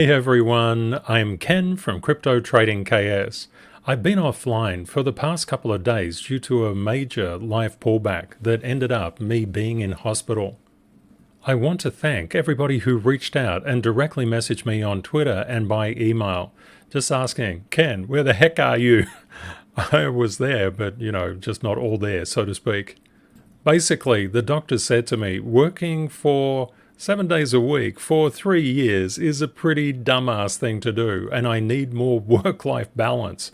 Hey everyone, I'm Ken from Crypto Trading KS. I've been offline for the past couple of days due to a major live pullback that ended up me being in hospital. I want to thank everybody who reached out and directly messaged me on Twitter and by email, just asking, Ken, where the heck are you? I was there, but just not all there, so to speak. Basically, the doctor said to me, working for 7 days a week for 3 years is a pretty dumbass thing to do, and I need more work-life balance.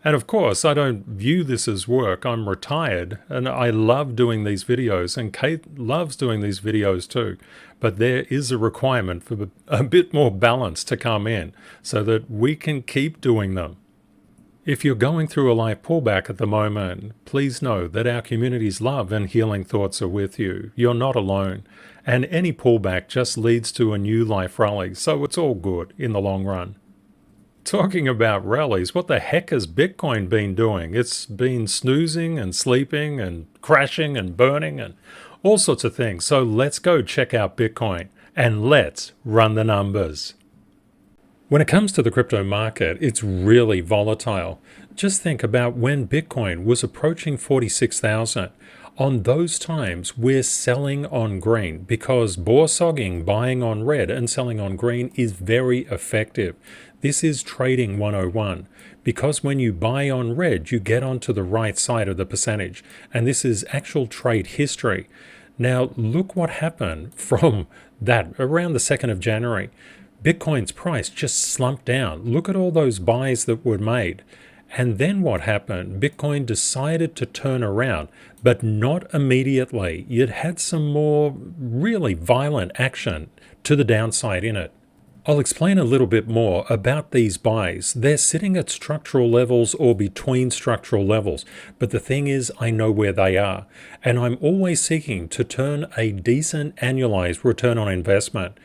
And of course, I don't view this as work. I'm retired, and I love doing these videos, and Kate loves doing these videos too. But there is a requirement for a bit more balance to come in so that we can keep doing them. If you're going through a life pullback at the moment, please know that our community's love and healing thoughts are with you. You're not alone. And any pullback just leads to a new life rally, so it's all good in the long run. Talking about rallies, what the heck has Bitcoin been doing? It's been snoozing and sleeping and crashing and burning and all sorts of things. So let's go check out Bitcoin and let's run the numbers. When it comes to the crypto market, it's really volatile. Just think about when Bitcoin was approaching 46,000. On those times, we're selling on green because borsogging, buying on red and selling on green is very effective. This is trading 101 because when you buy on red, you get onto the right side of the percentage. And this is actual trade history. Now, look what happened from that around the 2nd of January. Bitcoin's price just slumped down. Look at all those buys that were made. And then what happened? Bitcoin decided to turn around, but not immediately. It had some more really violent action to the downside in it. I'll explain a little bit more about these buys. They're sitting at structural levels or between structural levels. But the thing is, I know where they are. And I'm always seeking to turn a decent annualized return on investment.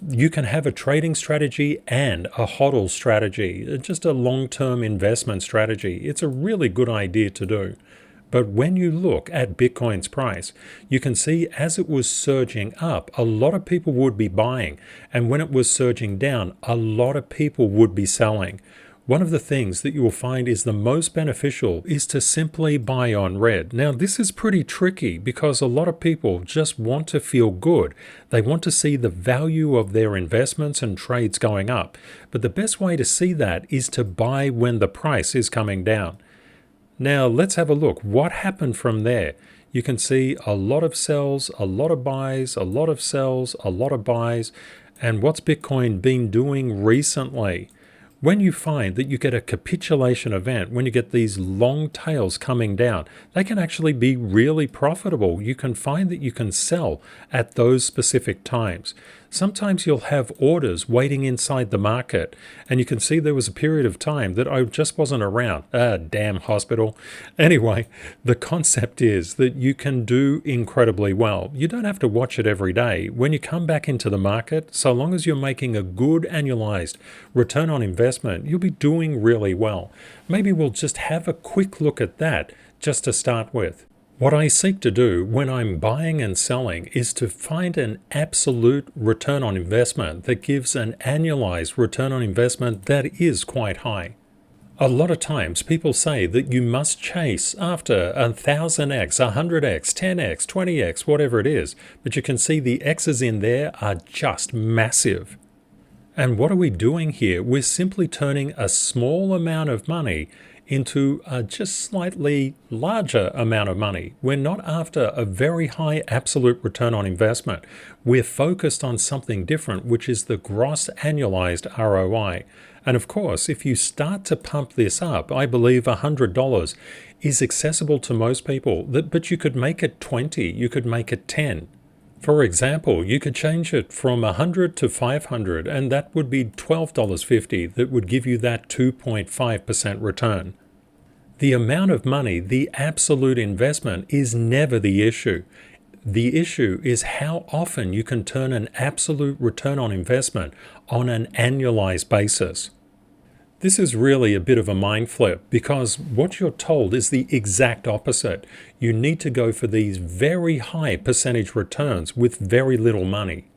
You can have a trading strategy and a hodl strategy, just a long-term investment strategy. It's a really good idea to do. But when you look at Bitcoin's price, you can see as it was surging up, a lot of people would be buying. And when it was surging down, a lot of people would be selling. One of the things that you will find is the most beneficial is to simply buy on red. Now, this is pretty tricky because a lot of people just want to feel good. They want to see the value of their investments and trades going up. But the best way to see that is to buy when the price is coming down. Now, let's have a look. What happened from there? You can see a lot of sells, a lot of buys, a lot of sells, a lot of buys. And what's Bitcoin been doing recently? When you find that you get a capitulation event, when you get these long tails coming down, they can actually be really profitable. You can find that you can sell at those specific times. Sometimes you'll have orders waiting inside the market, and you can see there was a period of time that I just wasn't around. Damn hospital. Anyway, the concept is that you can do incredibly well. You don't have to watch it every day. When you come back into the market, so long as you're making a good annualized return on investment, you'll be doing really well. Maybe we'll just have a quick look at that just to start with. What I seek to do when I'm buying and selling is to find an absolute return on investment that gives an annualized return on investment that is quite high. A lot of times people say that you must chase after 1000x, 100x, 10x, 20x, whatever it is, but you can see the x's in there are just massive. And what are we doing here? We're simply turning a small amount of money into a just slightly larger amount of money. We're not after a very high absolute return on investment. We're focused on something different, which is the gross annualized ROI. And of course, if you start to pump this up, I believe $100 is accessible to most people, but you could make it 20, you could make it 10. For example, you could change it from 100 to 500, and that would be $12.50 that would give you that 2.5% return. The amount of money, the absolute investment, is never the issue. The issue is how often you can turn an absolute return on investment on an annualized basis. This is really a bit of a mind flip because what you're told is the exact opposite. You need to go for these very high percentage returns with very little money.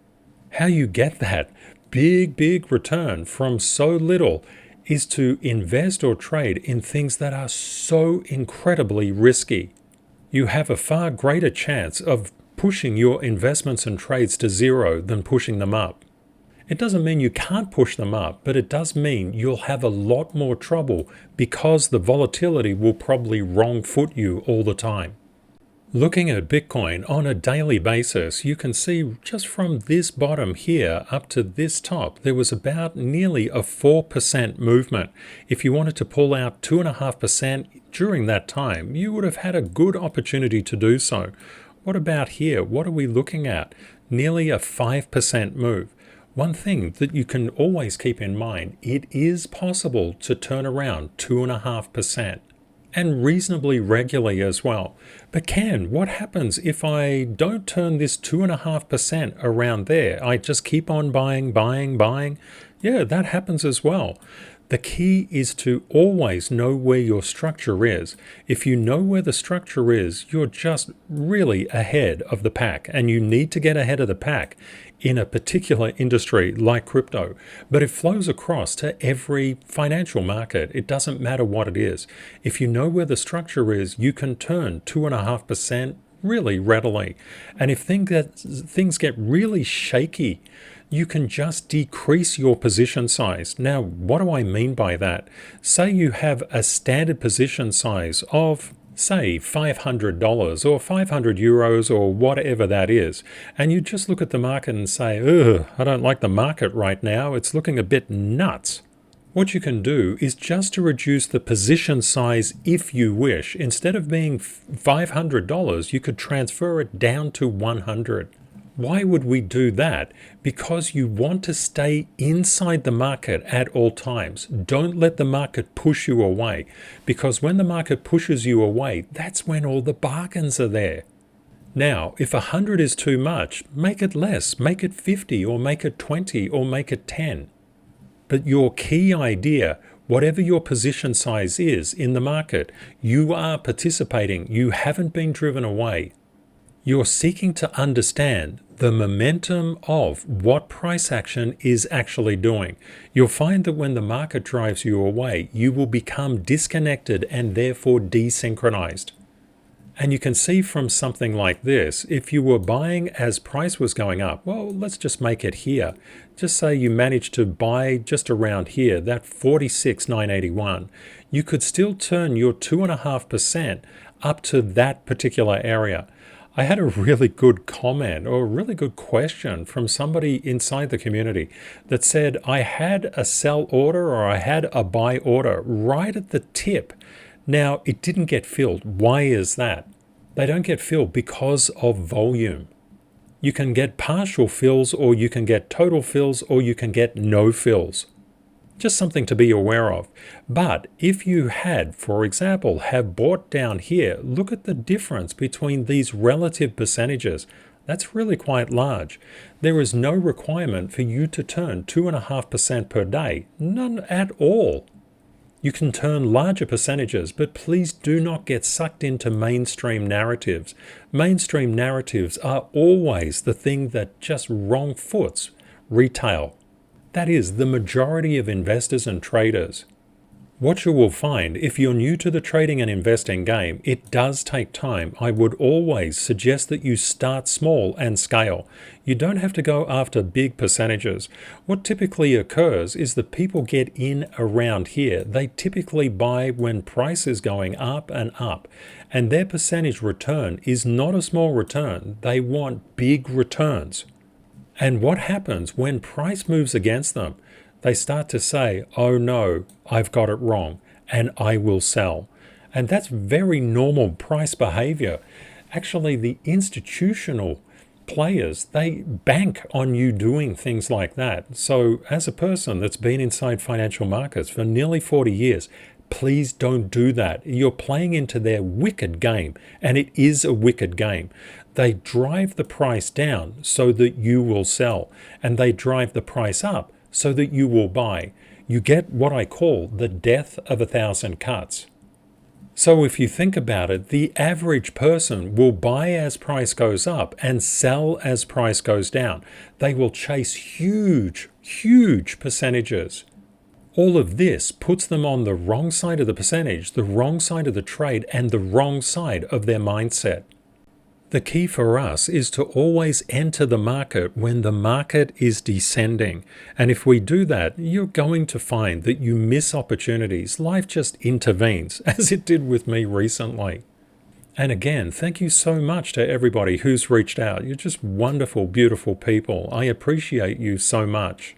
How you get that? big return from so little is to invest or trade in things that are so incredibly risky. You have a far greater chance of pushing your investments and trades to zero than pushing them up. It doesn't mean you can't push them up, but it does mean you'll have a lot more trouble because the volatility will probably wrong foot you all the time. Looking at Bitcoin on a daily basis, you can see just from this bottom here up to this top, there was about nearly a 4% movement. If you wanted to pull out 2.5% during that time, you would have had a good opportunity to do so. What about here? What are we looking at? Nearly a 5% move. One thing that you can always keep in mind, it is possible to turn around 2.5%. And reasonably regularly as well. But Ken, what happens if I don't turn this 2.5% around there? I just keep on buying. Yeah, that happens as well. The key is to always know where your structure is. If you know where the structure is, you're just really ahead of the pack, and you need to get ahead of the pack in a particular industry like crypto. But it flows across to every financial market. It doesn't matter what it is. If you know where the structure is, you can turn 2.5% really readily. And if things get really shaky, you can just decrease your position size. Now, what do I mean by that? Say you have a standard position size of, say, $500 or 500 euros or whatever that is, and you just look at the market and say, ugh, I don't like the market right now, it's looking a bit nuts. What you can do is just to reduce the position size if you wish. Instead of being $500, you could transfer it down to 100. Why would we do that? Because you want to stay inside the market at all times. Don't let the market push you away, because when the market pushes you away, that's when all the bargains are there. Now, if 100 is too much, make it less, make it 50 or make it 20 or make it 10. But your key idea, whatever your position size is in the market, you are participating. You haven't been driven away. You're seeking to understand the momentum of what price action is actually doing. You'll find that when the market drives you away, you will become disconnected and therefore desynchronized. And you can see from something like this, if you were buying as price was going up, well, let's just make it here. Just say you managed to buy just around here, that 46,981. You could still turn your 2.5% up to that particular area. I had a really good comment or a really good question from somebody inside the community that said, I had a sell order or I had a buy order right at the tip. Now, it didn't get filled. Why is that? They don't get filled because of volume. You can get partial fills, or you can get total fills, or you can get no fills. Just something to be aware of. But if you had, for example, have bought down here, look at the difference between these relative percentages. That's really quite large. There is no requirement for you to turn 2.5% per day. None at all. You can turn larger percentages, but please do not get sucked into mainstream narratives. Mainstream narratives are always the thing that just wrong foots retail. That is the majority of investors and traders. What you will find, if you're new to the trading and investing game, it does take time. I would always suggest that you start small and scale. You don't have to go after big percentages. What typically occurs is that people get in around here. They typically buy when price is going up and up, and their percentage return is not a small return. They want big returns. And what happens when price moves against them? They start to say, oh no, I've got it wrong, and I will sell. And that's very normal price behavior. Actually, the institutional players, they bank on you doing things like that. So as a person that's been inside financial markets for nearly 40 years, please don't do that. You're playing into their wicked game, and it is a wicked game. They drive the price down so that you will sell, and they drive the price up so that you will buy. You get what I call the death of 1,000 cuts. So if you think about it, the average person will buy as price goes up and sell as price goes down. They will chase huge, huge percentages. All of this puts them on the wrong side of the percentage, the wrong side of the trade, and the wrong side of their mindset. The key for us is to always enter the market when the market is descending. And if we do that, you're going to find that you miss opportunities. Life just intervenes, as it did with me recently. And again, thank you so much to everybody who's reached out. You're just wonderful, beautiful people. I appreciate you so much.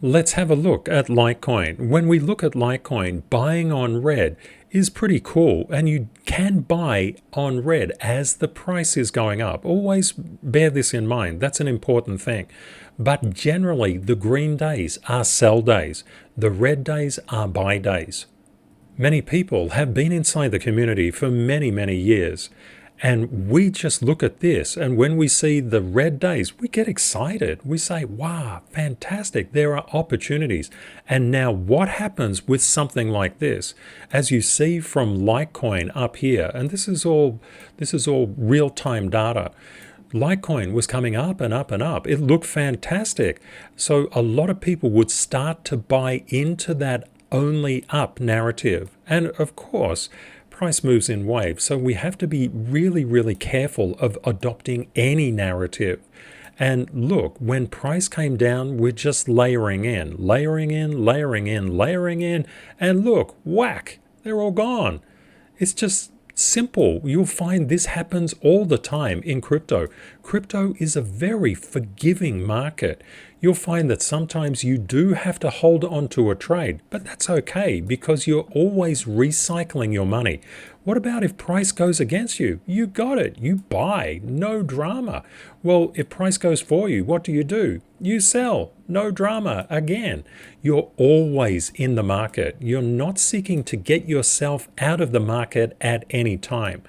Let's have a look at Litecoin. When we look at Litecoin, buying on red is pretty cool, and you can buy on red as the price is going up. Always bear this in mind. That's an important thing. But generally, the green days are sell days. The red days are buy days. Many people have been inside the community for many, many years. And we just look at this, and when we see the red days, we get excited. We say, wow, fantastic, there are opportunities. And now what happens with something like this? As you see from Litecoin up here, and this is all real-time data, Litecoin was coming up and up and up. It looked fantastic. So a lot of people would start to buy into that only up narrative. And of course, price moves in waves, so we have to be really, really careful of adopting any narrative. And look, when price came down, we're just layering in, layering in, layering in, layering in, and look, whack, they're all gone. It's just simple. You'll find this happens all the time in crypto. Crypto is a very forgiving market. You'll find that sometimes you do have to hold on to a trade, but that's okay because you're always recycling your money. What about if price goes against you? You got it. You buy. No drama. Well, if price goes for you, what do? You sell. No drama. Again, you're always in the market. You're not seeking to get yourself out of the market at any time.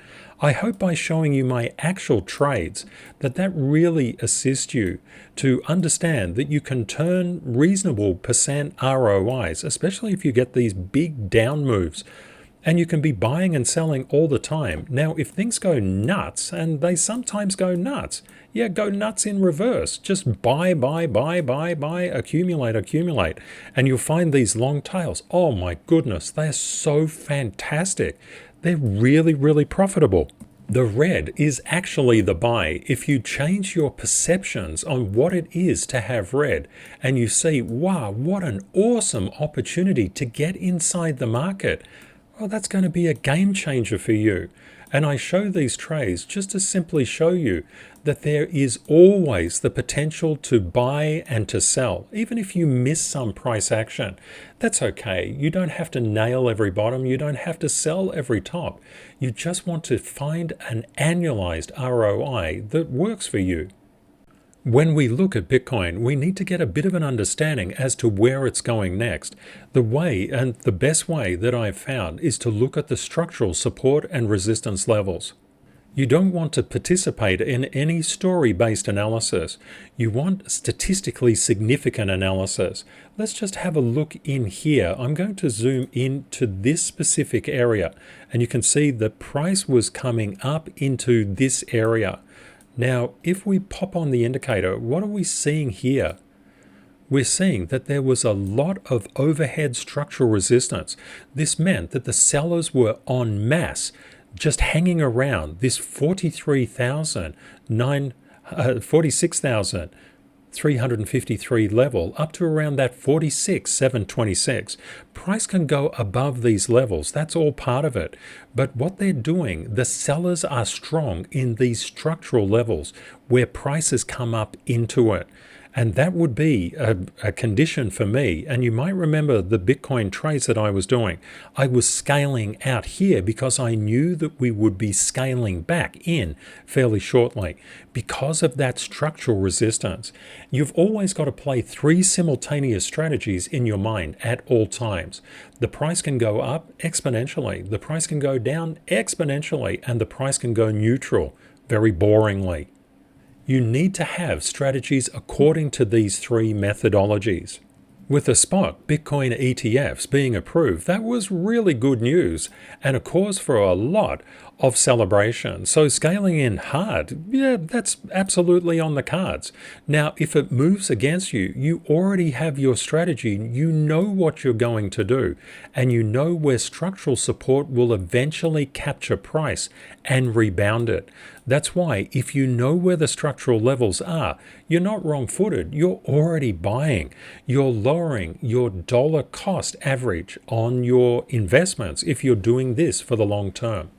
I hope by showing you my actual trades that really assists you to understand that you can turn reasonable percent ROIs, especially if you get these big down moves. And you can be buying and selling all the time. Now, if things go nuts, and they sometimes go nuts, yeah, go nuts in reverse. Just buy, accumulate. And you'll find these long tails. Oh my goodness, they're so fantastic. They're really, really profitable. The red is actually the buy. If you change your perceptions on what it is to have red and you see, wow, what an awesome opportunity to get inside the market, well, that's going to be a game changer for you. And I show these trades just to simply show you that there is always the potential to buy and to sell. Even if you miss some price action, that's okay. You don't have to nail every bottom. You don't have to sell every top. You just want to find an annualized ROI that works for you. When we look at Bitcoin, we need to get a bit of an understanding as to where it's going next. The way, and the best way that I've found, is to look at the structural support and resistance levels. You don't want to participate in any story-based analysis. You want statistically significant analysis. Let's just have a look in here. I'm going to zoom into this specific area, and you can see the price was coming up into this area. Now, if we pop on the indicator, what are we seeing here? We're seeing that there was a lot of overhead structural resistance. This meant that the sellers were en masse, just hanging around this 46,353 level up to around that 46,726. Price can go above these levels. That's all part of it. But what they're doing, the sellers are strong in these structural levels where prices come up into it. And that would be a condition for me. And you might remember the Bitcoin trades that I was doing. I was scaling out here because I knew that we would be scaling back in fairly shortly because of that structural resistance. You've always got to play three simultaneous strategies in your mind at all times. The price can go up exponentially, the price can go down exponentially, and the price can go neutral, very boringly. You need to have strategies according to these three methodologies. With the spot Bitcoin ETFs being approved, that was really good news and a cause for a lot of celebration. So scaling in hard, yeah, that's absolutely on the cards. Now, if it moves against you, you already have your strategy. You know what you're going to do, and you know where structural support will eventually capture price and rebound it. That's why if you know where the structural levels are, you're not wrong-footed. You're already buying. You're lowering your dollar cost average on your investments if you're doing this for the long term.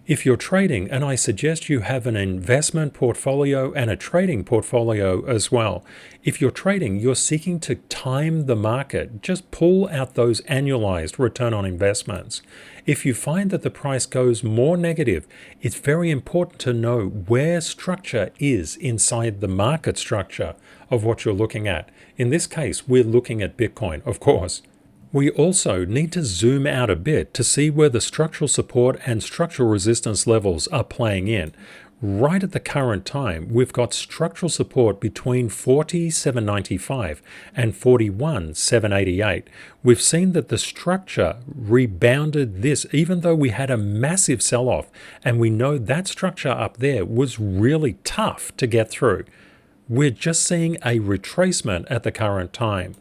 If you're trading, and I suggest you have an investment portfolio and a trading portfolio as well. If you're trading, you're seeking to time the market. Just pull out those annualized return on investments. If you find that the price goes more negative, it's very important to know where structure is inside the market structure of what you're looking at. In this case, we're looking at Bitcoin, of course. We also need to zoom out a bit to see where the structural support and structural resistance levels are playing in. Right at the current time, we've got structural support between 40,795 and 41,788. We've seen that the structure rebounded this, even though we had a massive sell-off, and we know that structure up there was really tough to get through. We're just seeing a retracement at the current time.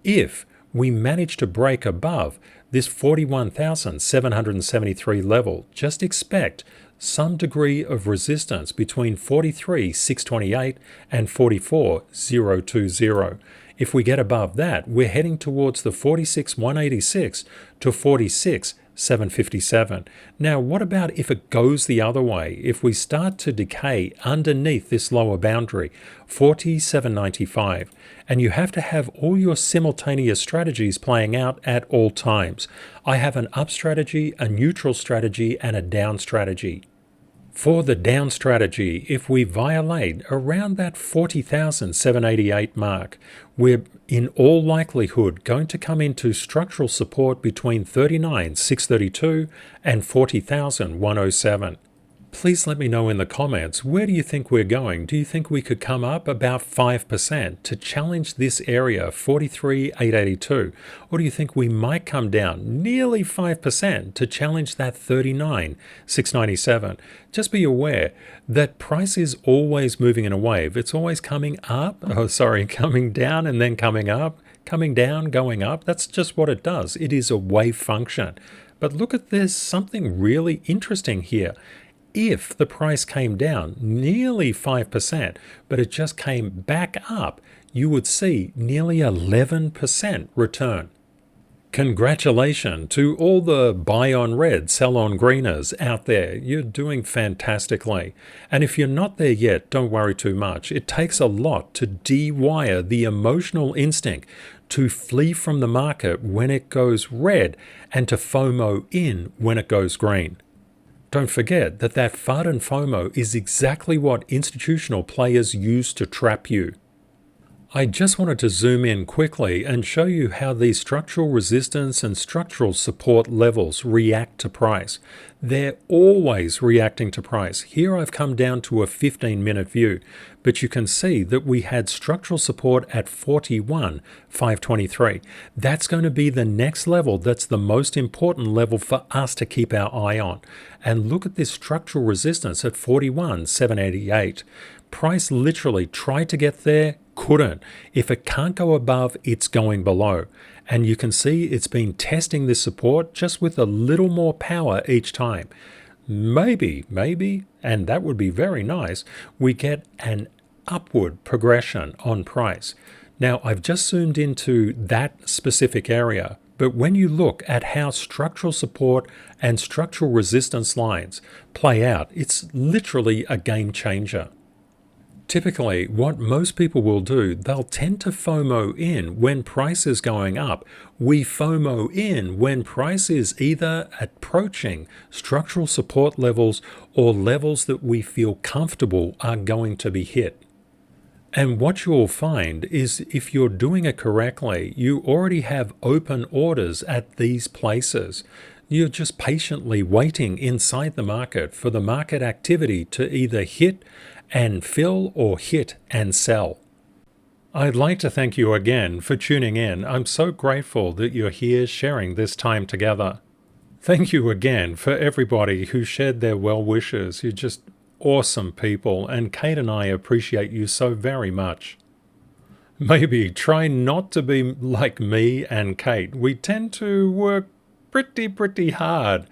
If we managed to break above this 41,773 level, just expect some degree of resistance between 43,628 and 44,020. If we get above that, we're heading towards the 46,186 to 46,757. Now, what about if it goes the other way? If we start to decay underneath this lower boundary, 47.95, and you have to have all your simultaneous strategies playing out at all times. I have an up strategy, a neutral strategy, and a down strategy. For the down strategy, if we violate around that 40,788 mark, we're in all likelihood going to come into structural support between 39,632 and 40,107. Please let me know in the comments, where do you think we're going? Do you think we could come up about 5% to challenge this area, 43,882? Or do you think we might come down nearly 5% to challenge that 39,697? Just be aware that price is always moving in a wave. It's always coming down and then coming up, coming down, going up. That's just what it does. It is a wave function. But look at this, something really interesting here. If the price came down nearly 5%, but it just came back up, you would see nearly 11% return. Congratulations to all the buy on red, sell on greeners out there. You're doing fantastically. And if you're not there yet, don't worry too much. It takes a lot to de-wire the emotional instinct to flee from the market when it goes red and to FOMO in when it goes green. Don't forget that FUD and FOMO is exactly what institutional players use to trap you. I just wanted to zoom in quickly and show you how these structural resistance and structural support levels react to price. They're always reacting to price. Here I've come down to a 15-minute view, but you can see that we had structural support at 41,523. That's going to be the next level. That's the most important level for us to keep our eye on. And look at this structural resistance at 41,788. Price literally tried to get there, couldn't. If it can't go above, it's going below. And you can see it's been testing this support just with a little more power each time. Maybe, and that would be very nice, we get an upward progression on price. Now, I've just zoomed into that specific area, but when you look at how structural support and structural resistance lines play out, it's literally a game changer. Typically, what most people will do, they'll tend to FOMO in when price is going up. We FOMO in when price is either approaching structural support levels or levels that we feel comfortable are going to be hit. And what you'll find is if you're doing it correctly, you already have open orders at these places. You're just patiently waiting inside the market for the market activity to either hit and fill or hit and sell. I'd like to thank you again for tuning in. I'm so grateful that you're here sharing this time together. Thank you again for everybody who shared their well wishes. You're just awesome people, and Kate and I appreciate you so very much. Maybe try not to be like me and Kate. We tend to work pretty hard,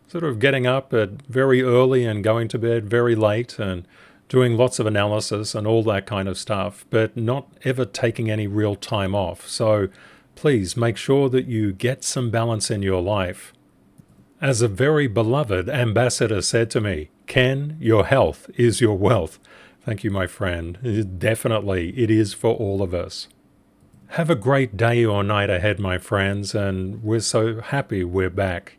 sort of getting up at very early and going to bed very late and doing lots of analysis and all that kind of stuff, but not ever taking any real time off. So please make sure that you get some balance in your life. As a very beloved ambassador said to me, Ken, your health is your wealth. Thank you, my friend. Definitely, it is for all of us. Have a great day or night ahead, my friends, and we're so happy we're back.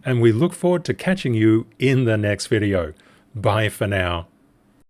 And we look forward to catching you in the next video. Bye for now.